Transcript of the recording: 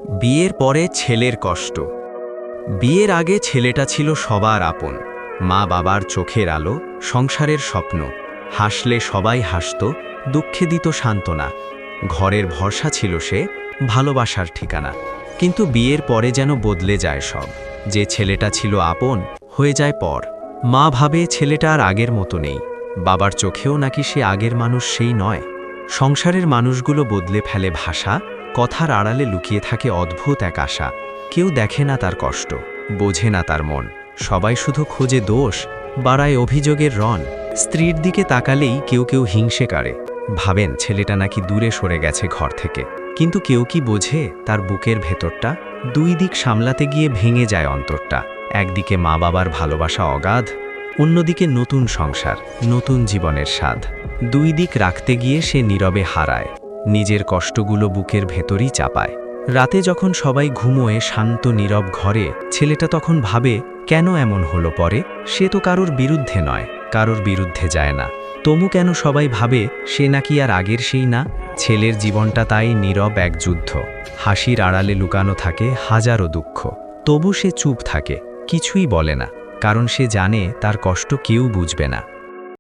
বিয়ের পরে ছেলের কষ্ট। বিয়ের আগে ছেলেটা ছিল সবার আপন, মা বাবার চোখের আলো, সংসারের স্বপ্ন। হাসলে সবাই হাসত, দুঃখে দিত সান্ত্বনা। ঘরের ভরসা ছিল সে, ভালোবাসার ঠিকানা। কিন্তু বিয়ের পরে যেন বদলে যায় সব। যে ছেলেটা ছিল আপন হয়ে যায় পর। মা ভাবে ছেলেটা আর আগের মতো নেই, বাবার চোখেও নাকি সে আগের মানুষ সেই নয়। সংসারের মানুষগুলো বদলে ফেলে ভাষা, কথার আড়ালে লুকিয়ে থাকে অদ্ভুত এক আশা। কেউ দেখে না তার কষ্ট, বোঝে না তার মন, সবাই শুধু খোঁজে দোষ, বাড়ায় অভিযোগের রণ। স্ত্রীর দিকে তাকালেই কেউ কেউ হিংসে করে, ভাবেন ছেলেটা নাকি দূরে সরে গেছে ঘর থেকে। কিন্তু কেউ কি বোঝে তার বুকের ভেতরটা? দুই দিক সামলাতে গিয়ে ভেঙে যায় অন্তরটা। একদিকে মা বাবার ভালোবাসা অগাধ, অন্যদিকে নতুন সংসার, নতুন জীবনের স্বাদ। দুই দিক রাখতে গিয়ে সে নীরবে হারায়, নিজের কষ্টগুলো বুকের ভেতরই চাপায়। রাতে যখন সবাই ঘুমোয় শান্ত নীরব ঘরে, ছেলেটা তখন ভাবে কেন এমন হলো পরে। সে তো কারোর বিরুদ্ধে নয়, কারোর বিরুদ্ধে যায় না, তবু কেন সবাই ভাবে সে নাকি আর আগের সেই না। ছেলের জীবনটা তাই নীরব এক যুদ্ধ, হাসির আড়ালে লুকানো থাকে হাজারো দুঃখ। তবু সে চুপ থাকে, কিছুই বলে না, কারণ সে জানে তার কষ্ট কেউ বুঝবে না।